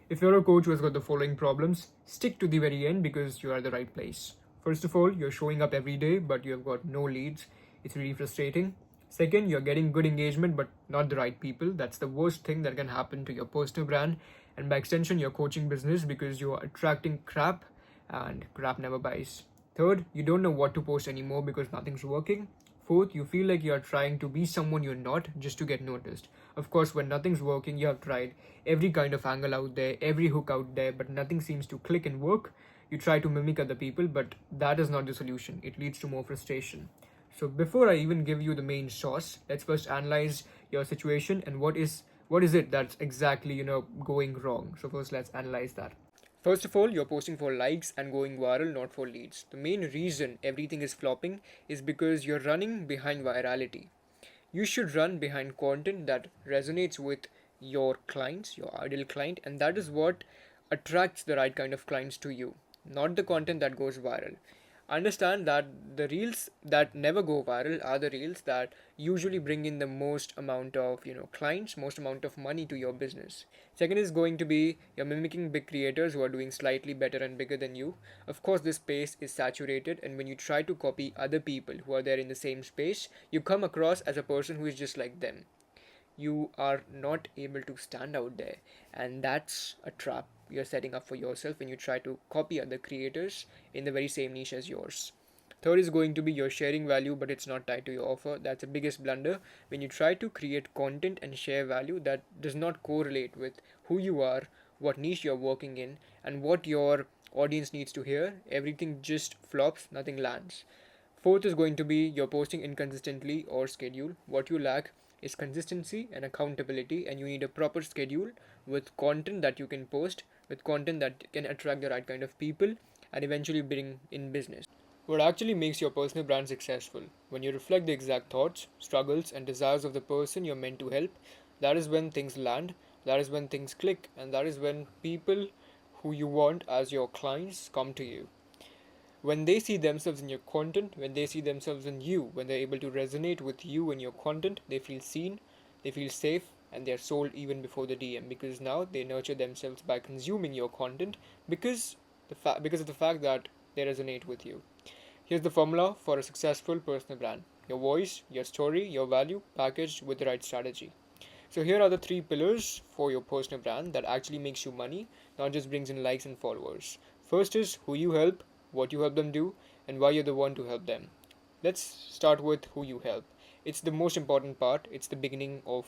If you're a coach who has got the following problems, stick to the very end because you are at the right place. First of all, you're showing up every day, but you have got no leads. It's really frustrating. Second, you're getting good engagement, but not the right people. That's the worst thing that can happen to your personal brand and by extension, your coaching business because you're attracting crap and crap never buys. Third, you don't know what to post anymore because nothing's working. Fourth, you feel like you are trying to be someone you're not just to get noticed. Of course, when nothing's working, you have tried every kind of angle out there, every hook out there, but nothing seems to click and work. You try to mimic other people, but that is not the solution. It leads to more frustration. So before I even give you the main sauce, let's first analyze your situation and what is it that's exactly going wrong. So first let's analyze that. First of all, you're posting for likes and going viral, not for leads. The main reason everything is flopping is because you're running behind virality. You should run behind content that resonates with your clients, your ideal client, and that is what attracts the right kind of clients to you, not the content that goes viral. Understand that the reels that never go viral are the reels that usually bring in the most amount of clients, most amount of money to your business. Second is going to be you're mimicking big creators who are doing slightly better and bigger than you. Of course, this space is saturated, and when you try to copy other people who are there in the same space, you come across as a person who is just like them. You are not able to stand out there, and that's a trap you're setting up for yourself when you try to copy other creators in the very same niche as yours. Third is going to be you're sharing value, but it's not tied to your offer. That's the biggest blunder when you try to create content and share value that does not correlate with who you are, what niche you're working in, and what your audience needs to hear. Everything just flops, nothing lands. Fourth is going to be you're posting inconsistently or schedule. What you lack is consistency and accountability, and you need a proper schedule with content that you can post, with content that can attract the right kind of people and eventually bring in business. What actually makes your personal brand successful? When you reflect the exact thoughts, struggles, and desires of the person you're meant to help, that is when things land, that is when things click, and that is when people who you want as your clients come to you. When they see themselves in your content, when they see themselves in you, when they're able to resonate with you and your content, they feel seen, they feel safe, and they're sold even before the DM because now they nurture themselves by consuming your content because because of the fact that they resonate with you. Here's the formula for a successful personal brand: your voice, your story, your value packaged with the right strategy. So here are the three pillars for your personal brand that actually makes you money, not just brings in likes and followers. First is who you help, what you help them do, and why you're the one to help them. Let's start with who you help. It's the most important part. It's the beginning of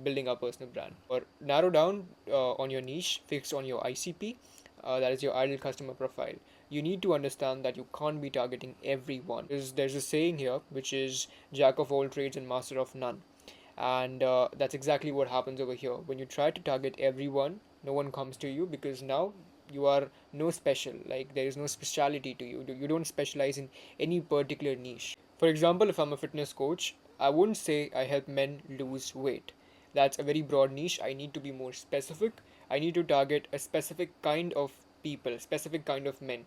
building a personal brand. Or narrow down on your niche, fix on your ICP, that is your ideal customer profile. You need to understand that you can't be targeting everyone. There's a saying here which is jack of all trades and master of none, and that's exactly what happens over here. When you try to target everyone, no one comes to you because now you are no special, like there is no speciality to you. You don't specialize in any particular niche. For example, if I'm a fitness coach, I wouldn't say I help men lose weight. That's a very broad niche. I need to be more specific. I need to target a specific kind of people, specific kind of men.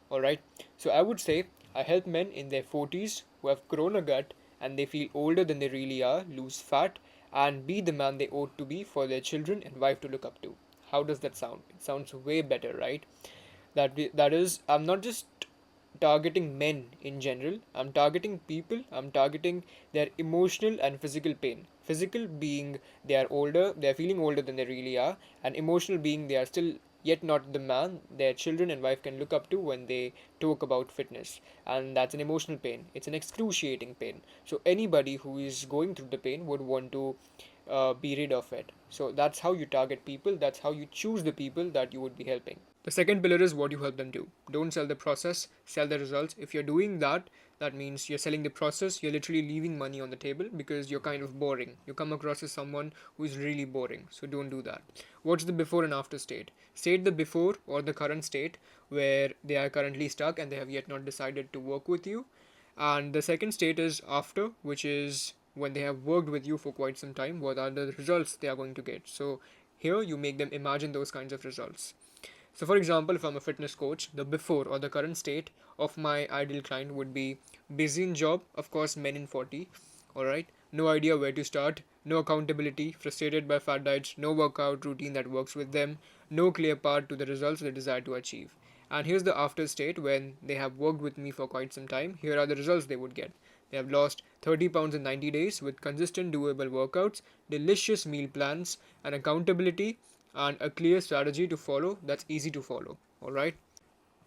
All right, so I would say I help men in their 40s who have grown a gut and they feel older than they really are, lose fat, and be the man they ought to be for their children and wife to look up to. How does that sound? It sounds way better, right? That is, I'm not just targeting men in general. I'm targeting people. I'm targeting their emotional and physical pain. Physical being they are older, they are feeling older than they really are, and emotional being they are still yet not the man their children and wife can look up to when they talk about fitness. And that's an emotional pain. It's an excruciating pain. So anybody who is going through the pain would want to be rid of it. So that's how you target people. That's how you choose the people that you would be helping. The second pillar is what you help them do. Don't sell the process, sell the results. If you're doing that, that means you're selling the process. You're literally leaving money on the table because you're kind of boring. You come across as someone who is really boring. So don't do that. What's the before and after state? State the before or the current state where they are currently stuck and they have yet not decided to work with you. And the second state is after, which is when they have worked with you for quite some time, what are the results they are going to get. So here you make them imagine those kinds of results. So, for example, if I'm a fitness coach, the before or the current state of my ideal client would be busy in job, of course, men in 40, all right, no idea where to start, no accountability, frustrated by fat diets, no workout routine that works with them, no clear path to the results they desire to achieve. And here's the after state when they have worked with me for quite some time. Here are the results they would get. They have lost 30 pounds in 90 days with consistent, doable workouts, delicious meal plans, and accountability, and a clear strategy to follow that's easy to follow. Alright?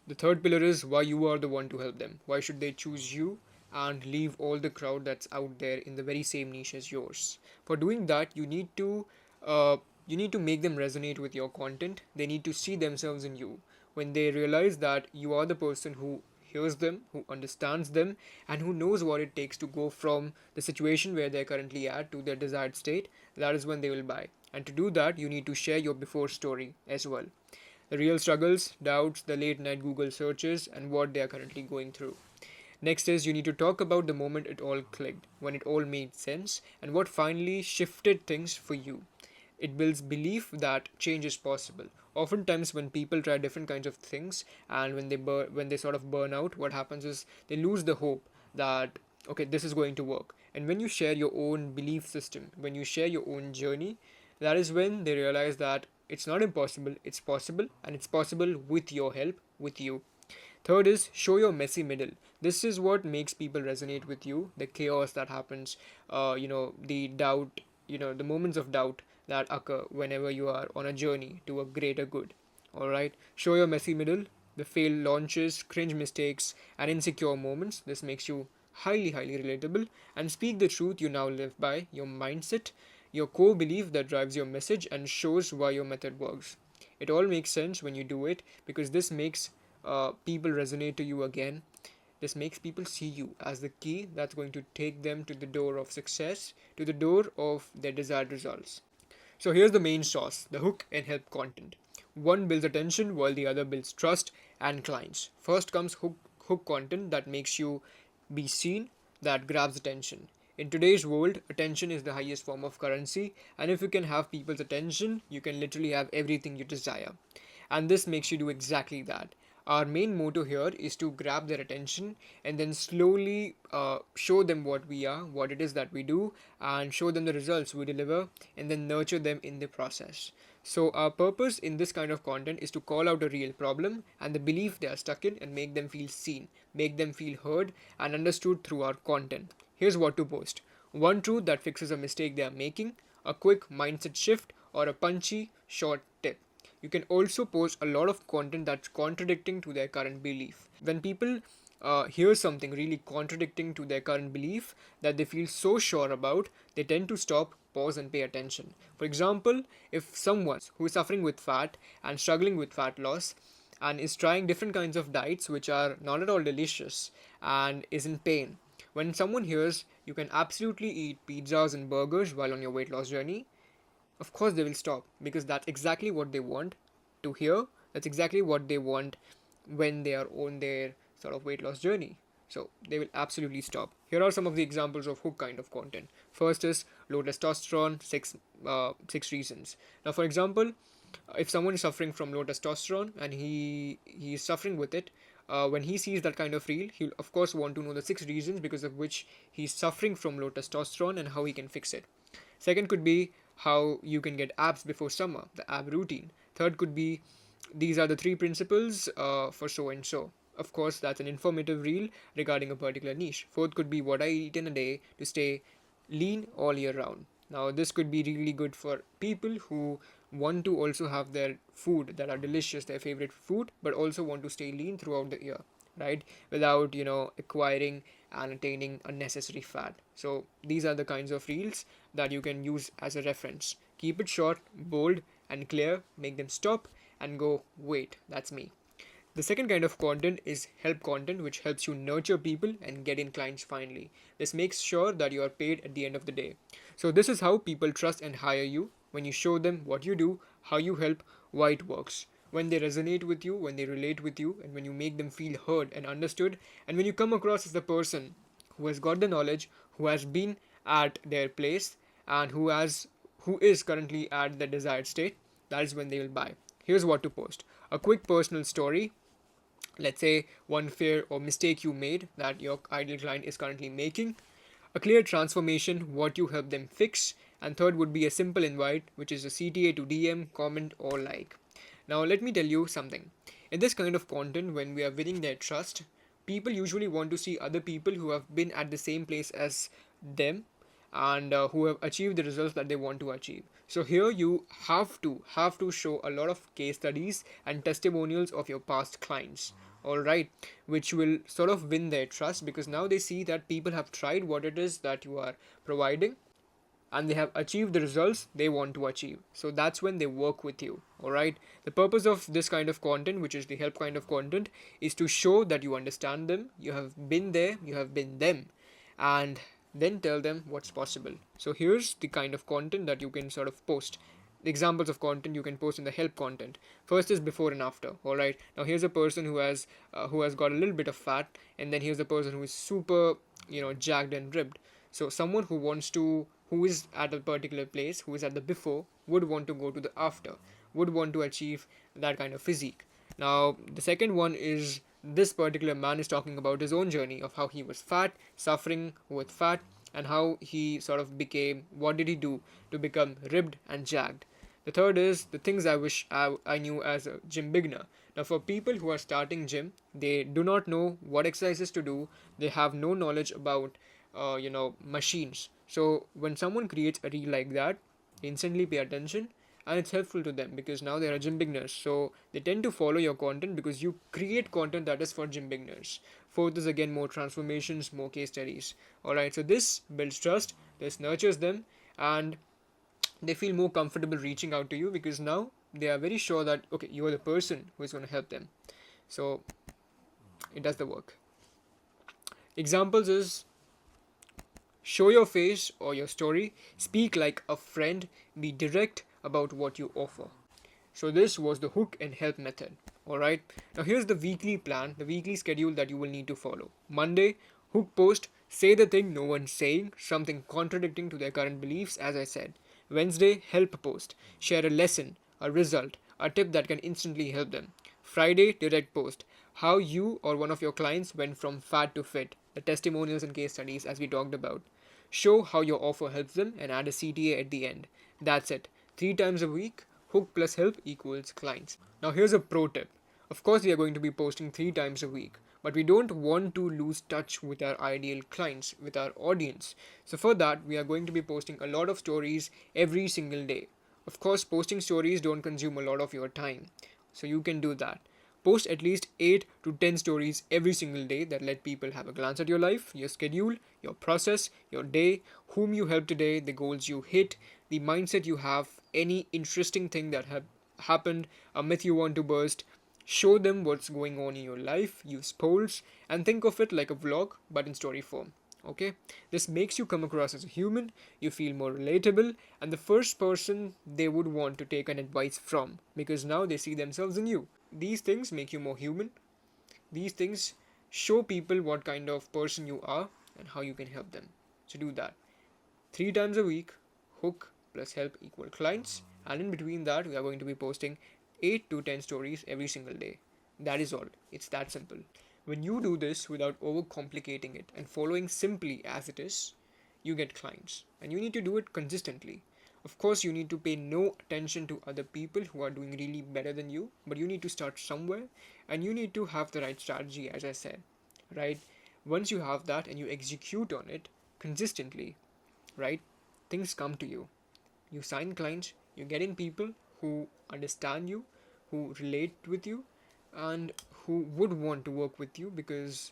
The third pillar is why you are the one to help them. Why should they choose you and leave all the crowd that's out there in the very same niche as yours? For doing that, uh, you need to make them resonate with your content. They need to see themselves in you. When they realize that you are the person who hears them, who understands them, and who knows what it takes to go from the situation where they're currently at to their desired state, that is when they will buy. And to do that, you need to share your before story as well, the real struggles, doubts, the late night Google searches, and what they are currently going through. Next is you need to talk about the moment it all clicked, when it all made sense, and what finally shifted things for you. It builds belief that change is possible. Oftentimes, when people try different kinds of things and when they sort of burn out, what happens is they lose the hope that okay, this is going to work. And when you share your own belief system, when you share your own journey, that is when they realize that it's not impossible, it's possible, and it's possible with your help, with you. Third is show your messy middle. This is what makes people resonate with you. The chaos that happens, the doubt, the moments of doubt that occur whenever you are on a journey to a greater good. All right, show your messy middle, the failed launches, cringe mistakes, and insecure moments. This makes you highly, highly relatable. And speak the truth you now live by, your mindset, your core belief that drives your message and shows why your method works. It all makes sense when you do it because this makes people resonate to you again. This makes people see you as the key that's going to take them to the door of success, to the door of their desired results. So here's the main sauce, the hook and help content. One builds attention while the other builds trust and clients. First comes hook content that makes you be seen, that grabs attention. In today's world, attention is the highest form of currency, and if you can have people's attention, you can literally have everything you desire. And this makes you do exactly that. Our main motto here is to grab their attention and then slowly show them what we are, what it is that we do, and show them the results we deliver, and then nurture them in the process. So, our purpose in this kind of content is to call out a real problem and the belief they are stuck in and make them feel seen, make them feel heard and understood through our content. Here's what to post: one truth that fixes a mistake they are making, a quick mindset shift, or a punchy, short tip. You can also post a lot of content that's contradicting to their current belief. When people hear something really contradicting to their current belief that they feel so sure about, they tend to stop, pause, and pay attention. For example, if someone who is suffering with fat and struggling with fat loss and is trying different kinds of diets which are not at all delicious and is in pain, when someone hears you can absolutely eat pizzas and burgers while on your weight loss journey, of course they will stop because that's exactly what they want to hear. That's exactly what they want when they are on their sort of weight loss journey. So they will absolutely stop. Here are some of the examples of hook kind of content. First is low testosterone, six reasons. Now, for example, if someone is suffering from low testosterone and he is suffering with it, when he sees that kind of reel, he'll of course want to know the 6 reasons because of which he's suffering from low testosterone and how he can fix it. Second could be how you can get abs before summer, the ab routine. Third could be these are the 3 principles for so and so. Of course, that's an informative reel regarding a particular niche. Fourth could be what I eat in a day to stay lean all year round. Now, this could be really good for people who want to also have their food that are delicious, their favorite food, but also want to stay lean throughout the year, right? Without, acquiring and attaining unnecessary fat. So, these are the kinds of reels that you can use as a reference. Keep it short, bold, and clear. Make them stop and go, wait, that's me. The second kind of content is help content, which helps you nurture people and get in clients finally. This makes sure that you are paid at the end of the day. So, this is how people trust and hire you when you show them what you do, how you help, why it works. When they resonate with you, when they relate with you, and when you make them feel heard and understood, and when you come across as the person who has got the knowledge, who has been at their place, and who is currently at the desired state, that is when they will buy. Here's what to post: a quick personal story. Let's say one fear or mistake you made that your ideal client is currently making, A clear transformation, what you help them fix. And third would be a simple invite, which is a CTA to DM, comment, or like. Now, let me tell you something. In this kind of content, when we are winning their trust, people usually want to see other people who have been at the same place as them and who have achieved the results that they want to achieve. So here you have to show a lot of case studies and testimonials of your past clients, all right, which will sort of win their trust because now they see that people have tried what it is that you are providing and they have achieved the results they want to achieve. So that's when they work with you. All right. The purpose of this kind of content, which is the help kind of content, is to show that you understand them, you have been there, you have been them, and then tell them what's possible. So here's the kind of content that you can sort of post. Examples of content you can post in the help content. First is before and after. All right. Now here's a person who has got a little bit of fat, and then here's a person who is super, jagged and ripped. So someone who is at a particular place, who is at the before, would want to go to the after, would want to achieve that kind of physique. Now, the second one is this particular man is talking about his own journey of how he was fat, suffering with fat, and how he sort of became, what did he do to become ribbed and jagged. The third is the things I wish I knew as a gym beginner. Now, for people who are starting gym, they do not know what exercises to do, they have no knowledge about machines. So when someone creates a reel like that, instantly pay attention, and it's helpful to them because now they are gym beginners, so they tend to follow your content because you create content that is for gym beginners. Fourth is again more transformations, more case studies. All right, so this builds trust, this nurtures them, and they feel more comfortable reaching out to you because now they are very sure that okay, you are the person who is going to help them. So it does the work. Examples is show your face or your story, speak like a friend, be direct about what you offer. So this was the hook and help method. Alright, now here's the weekly plan, the weekly schedule that you will need to follow. Monday, hook post, say the thing no one's saying, something contradicting to their current beliefs, as I said. Wednesday, help post, share a lesson, a result, a tip that can instantly help them. Friday, direct post, how you or one of your clients went from fat to fit, the testimonials and case studies as we talked about. Show how your offer helps them and add a CTA at the end. That's it. 3 times a week, hook plus help equals clients. Now here's a pro tip. Of course, we are going to be posting 3 times a week, but we don't want to lose touch with our ideal clients, with our audience. So for that, we are going to be posting a lot of stories every single day. Of course, posting stories don't consume a lot of your time, so you can do that. Post at least 8 to 10 stories every single day that let people have a glance at your life, your schedule, your process, your day, whom you help today, the goals you hit, the mindset you have, any interesting thing that have happened, a myth you want to burst. Show them what's going on in your life, use polls, and think of it like a vlog but in story form. Okay, this makes you come across as a human, you feel more relatable, and the first person they would want to take an advice from because now they see themselves in you. These things make you more human. These things show people what kind of person you are and how you can help them. So do that. 3 times a week, hook plus help equal clients, and in between that, we are going to be posting 8 to 10 stories every single day. That is all. It's that simple. When you do this without overcomplicating it and following simply as it is, you get clients. And you need to do it consistently. Of course, you need to pay no attention to other people who are doing really better than you, but you need to start somewhere and you need to have the right strategy, as I said, right? Once you have that and you execute on it consistently, right, things come to you. You sign clients, you get in people who understand you, who relate with you, and who would want to work with you because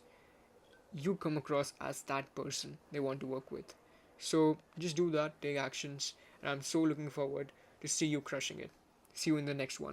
you come across as that person they want to work with. So just do that, take actions, and I'm so looking forward to see you crushing it. See you in the next one.